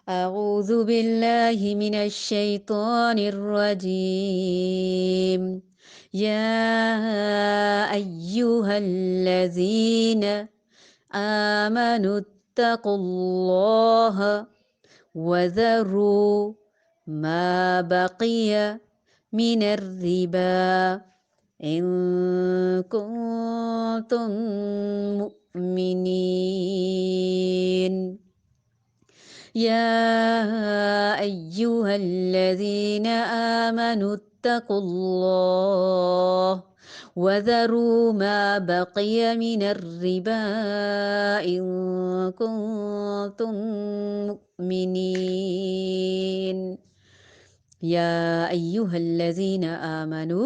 أعوذ بالله من الشيطان الرجيم. يا أيها الذين آمنوا اتقوا الله وذروا ما بقي من الربا إن كنتم مؤمنين. يا أيها الذين آمنوا اتقوا الله وذروا ما بقي من الربا إن كنتم مؤمنين. یا ایہا الذین آمنو،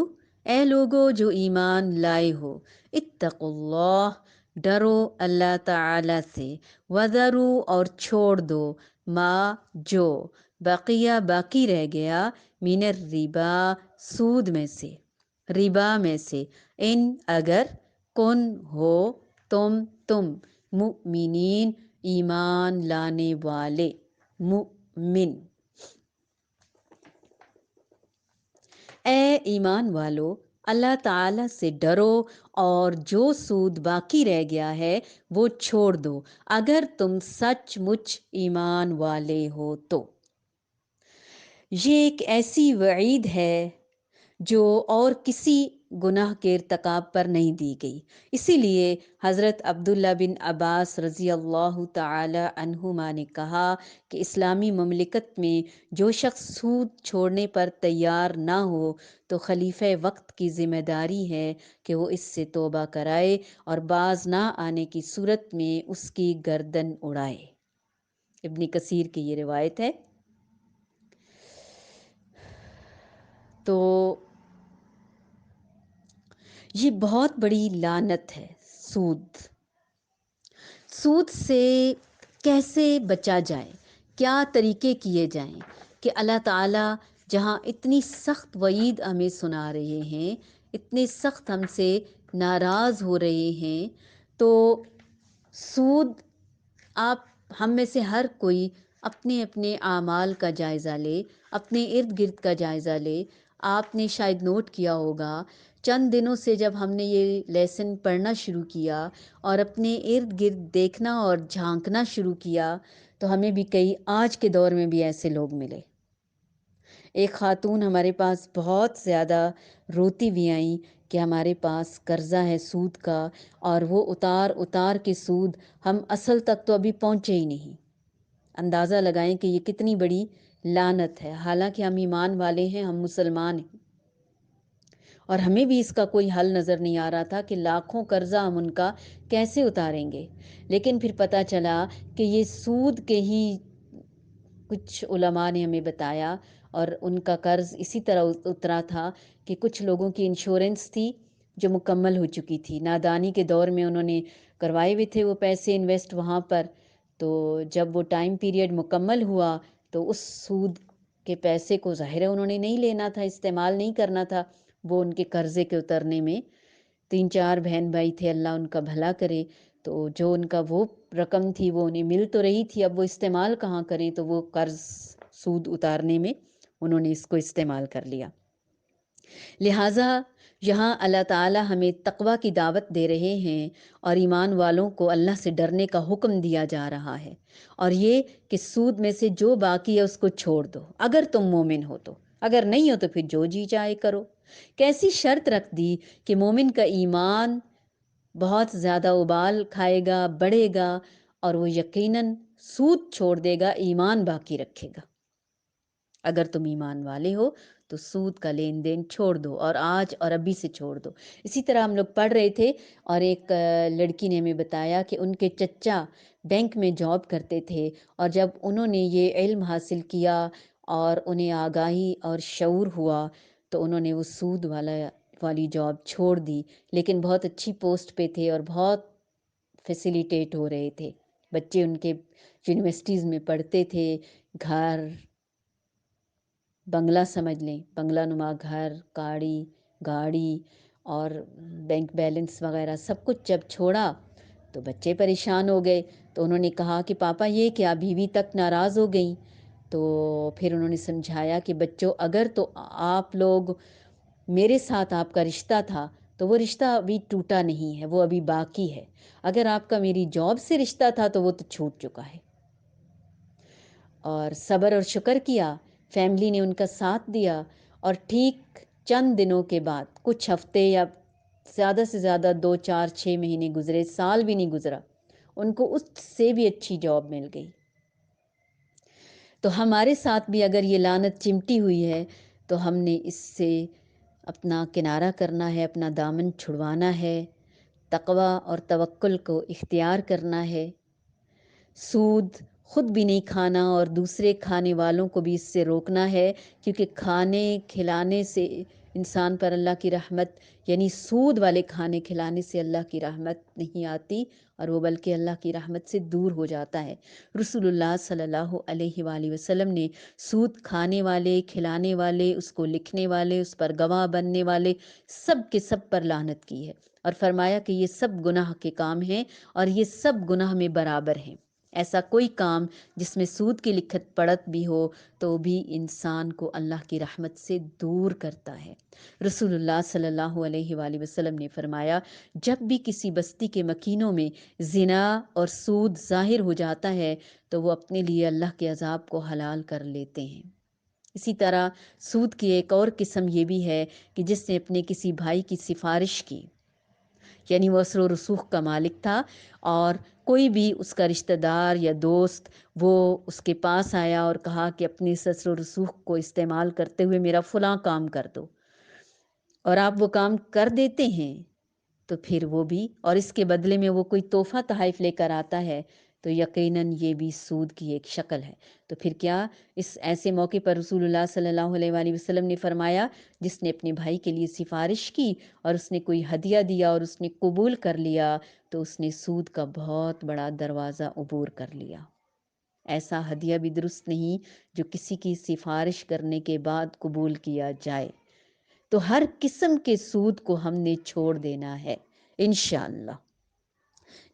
اے لوگو جو ایمان لائے ہو، اتقوا اللہ، ڈرو اللہ تعالی سے، وذرو اور چھوڑ دو، ما جو، بقیہ باقی رہ گیا، من الربا سود میں سے، ربا میں سے، ان اگر، کن ہو، تم مؤمنین ایمان لانے والے، مؤمن۔ اے ایمان والو، اللہ تعالیٰ سے ڈرو اور جو سود باقی رہ گیا ہے وہ چھوڑ دو، اگر تم سچ مچ ایمان والے ہو تو۔ یہ ایک ایسی وعید ہے جو اور کسی گناہ کے ارتکاب پر نہیں دی گئی۔ اسی لیے حضرت عبداللہ بن عباس رضی اللہ تعالی عنہما نے کہا کہ اسلامی مملکت میں جو شخص سود چھوڑنے پر تیار نہ ہو تو خلیفہ وقت کی ذمہ داری ہے کہ وہ اس سے توبہ کرائے اور باز نہ آنے کی صورت میں اس کی گردن اڑائے۔ ابن کثیر کی یہ روایت ہے۔ تو یہ بہت بڑی لعنت ہے سود سے کیسے بچا جائے، کیا طریقے کیے جائیں کہ اللہ تعالیٰ جہاں اتنی سخت وعید ہمیں سنا رہے ہیں، اتنے سخت ہم سے ناراض ہو رہے ہیں، تو سود، آپ ہم میں سے ہر کوئی اپنے اپنے اعمال کا جائزہ لے، اپنے ارد گرد کا جائزہ لے۔ آپ نے شاید نوٹ کیا ہوگا، چند دنوں سے جب ہم نے یہ لیسن پڑھنا شروع کیا اور اپنے ارد گرد دیکھنا اور جھانکنا شروع کیا تو ہمیں بھی کئی آج کے دور میں بھی ایسے لوگ ملے۔ ایک خاتون ہمارے پاس بہت زیادہ روتی بھی آئیں کہ ہمارے پاس قرضہ ہے سود کا، اور وہ اتار کے سود، ہم اصل تک تو ابھی پہنچے ہی نہیں۔ اندازہ لگائیں کہ یہ کتنی بڑی لعنت ہے، حالانکہ ہم ایمان والے ہیں، ہم مسلمان ہیں، اور ہمیں بھی اس کا کوئی حل نظر نہیں آ رہا تھا کہ لاکھوں قرضہ ہم ان کا کیسے اتاریں گے۔ لیکن پھر پتہ چلا کہ یہ سود کے ہی کچھ علماء نے ہمیں بتایا، اور ان کا قرض اسی طرح اترا تھا کہ کچھ لوگوں کی انشورنس تھی جو مکمل ہو چکی تھی، نادانی کے دور میں انہوں نے کروائے ہوئے تھے وہ پیسے انویسٹ وہاں پر، تو جب وہ ٹائم پیریڈ مکمل ہوا تو اس سود کے پیسے کو ظاہر ہے انہوں نے نہیں لینا تھا، استعمال نہیں کرنا تھا وہ ان کے قرضے کے اترنے میں۔ 3-4 بہن بھائی تھے، اللہ ان کا بھلا کرے، تو جو ان کا وہ رقم تھی وہ انہیں مل تو رہی تھی، اب وہ استعمال کہاں کریں، تو وہ قرض سود اتارنے میں انہوں نے اس کو استعمال کر لیا۔ لہٰذا یہاں اللہ تعالیٰ ہمیں تقویٰ کی دعوت دے رہے ہیں اور ایمان والوں کو اللہ سے ڈرنے کا حکم دیا جا رہا ہے، اور یہ کہ سود میں سے جو باقی ہے اس کو چھوڑ دو اگر تم مومن ہو تو، اگر نہیں ہو تو پھر جو جی چاہے کرو۔ کیسی شرط رکھ دی کہ مومن کا ایمان بہت زیادہ ابال کھائے گا، بڑھے گا، اور وہ یقیناً سود چھوڑ دے گا، ایمان باقی رکھے گا۔ اگر تم ایمان والے ہو تو سود کا لین دین چھوڑ دو، اور آج اور ابھی سے چھوڑ دو۔ اسی طرح ہم لوگ پڑھ رہے تھے اور ایک لڑکی نے ہمیں بتایا کہ ان کے چچا بینک میں جاب کرتے تھے، اور جب انہوں نے یہ علم حاصل کیا اور انہیں آگاہی اور شعور ہوا تو انہوں نے وہ سود والی جاب چھوڑ دی، لیکن بہت اچھی پوسٹ پہ تھے اور بہت فیسیلیٹیٹ ہو رہے تھے، بچے ان کے یونیورسٹیز میں پڑھتے تھے، گھر بنگلہ سمجھ لیں، بنگلہ نما گھر، گاڑی اور بینک بیلنس وغیرہ سب کچھ جب چھوڑا تو بچے پریشان ہو گئے، تو تو انہوں نے کہا کہ پاپا یہ کیا، بیوی تک ناراض ہو گئیں؟ تو پھر انہوں نے سمجھایا کہ بچوں، اگر تو آپ لوگ، میرے ساتھ آپ کا رشتہ تھا تو وہ رشتہ ابھی ٹوٹا نہیں ہے، وہ ابھی باقی ہے. اگر آپ کا میری جاب سے رشتہ تھا تو وہ تو چھوٹ چکا ہے. اور صبر اور شکر کیا، فیملی نے ان کا ساتھ دیا، اور ٹھیک چند دنوں کے بعد، کچھ ہفتے یا زیادہ سے زیادہ 2 4 6 مہینے گزرے، سال بھی نہیں گزرا، ان کو اس سے بھی اچھی جاب مل گئی. تو ہمارے ساتھ بھی اگر یہ لعنت چمٹی ہوئی ہے تو ہم نے اس سے اپنا کنارہ کرنا ہے، اپنا دامن چھڑوانا ہے، تقوی اور توکل کو اختیار کرنا ہے. سود خود بھی نہیں کھانا اور دوسرے کھانے والوں کو بھی اس سے روکنا ہے، کیونکہ کھانے کھلانے سے انسان پر اللہ کی رحمت، یعنی سود والے کھانے کھلانے سے اللہ کی رحمت نہیں آتی، اور وہ بلکہ اللہ کی رحمت سے دور ہو جاتا ہے. رسول اللہ صلی اللہ علیہ وآلہ وسلم نے سود کھانے والے، کھلانے والے، اس کو لکھنے والے، اس پر گواہ بننے والے، سب کے سب پر لعنت کی ہے، اور فرمایا کہ یہ سب گناہ کے کام ہیں اور یہ سب گناہ میں برابر ہیں. ایسا کوئی کام جس میں سود کی لکھت پڑت بھی ہو تو بھی انسان کو اللہ کی رحمت سے دور کرتا ہے. رسول اللہ صلی اللہ علیہ وآلہ وسلم نے فرمایا، جب بھی کسی بستی کے مکینوں میں زنا اور سود ظاہر ہو جاتا ہے تو وہ اپنے لیے اللہ کے عذاب کو حلال کر لیتے ہیں. اسی طرح سود کی ایک اور قسم یہ بھی ہے کہ جس نے اپنے کسی بھائی کی سفارش کی، یعنی وہ اثر و رسوخ کا مالک تھا، اور کوئی بھی اس کا رشتہ دار یا دوست وہ اس کے پاس آیا اور کہا کہ اپنے اس اثر و رسوخ کو استعمال کرتے ہوئے میرا فلاں کام کر دو، اور آپ وہ کام کر دیتے ہیں، تو پھر وہ بھی، اور اس کے بدلے میں وہ کوئی تحفہ تحائف لے کر آتا ہے، تو یقیناً یہ بھی سود کی ایک شکل ہے. تو پھر کیا اس ایسے موقع پر رسول اللہ صلی اللہ علیہ وآلہ وسلم نے فرمایا، جس نے اپنے بھائی کے لیے سفارش کی اور اس نے کوئی ہدیہ دیا اور اس نے قبول کر لیا، تو اس نے سود کا بہت بڑا دروازہ عبور کر لیا. ایسا ہدیہ بھی درست نہیں جو کسی کی سفارش کرنے کے بعد قبول کیا جائے. تو ہر قسم کے سود کو ہم نے چھوڑ دینا ہے انشاءاللہ.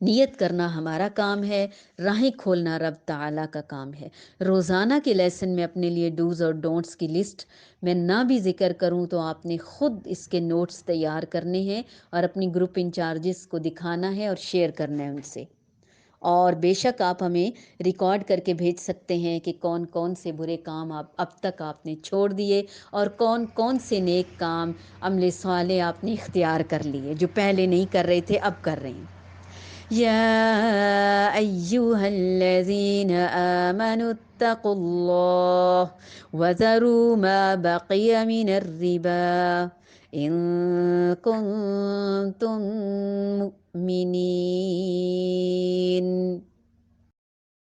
نیت کرنا ہمارا کام ہے، راہیں کھولنا رب تعالیٰ کا کام ہے. روزانہ کے لیسن میں اپنے لیے ڈوز اور ڈونٹس کی لسٹ میں نہ بھی ذکر کروں تو آپ نے خود اس کے نوٹس تیار کرنے ہیں اور اپنی گروپ انچارجز کو دکھانا ہے اور شیئر کرنا ہے ان سے. اور بے شک آپ ہمیں ریکارڈ کر کے بھیج سکتے ہیں کہ کون کون سے برے کام اب تک آپ نے چھوڑ دیے اور کون کون سے نیک کام، عمل صالح آپ نے اختیار کر لیے جو پہلے نہیں کر رہے تھے اب کر رہے ہیں. یا ایہا الذین آمنوا اتقوا اللہ وذروا ما بقی من الربا ان کنتم مؤمنین.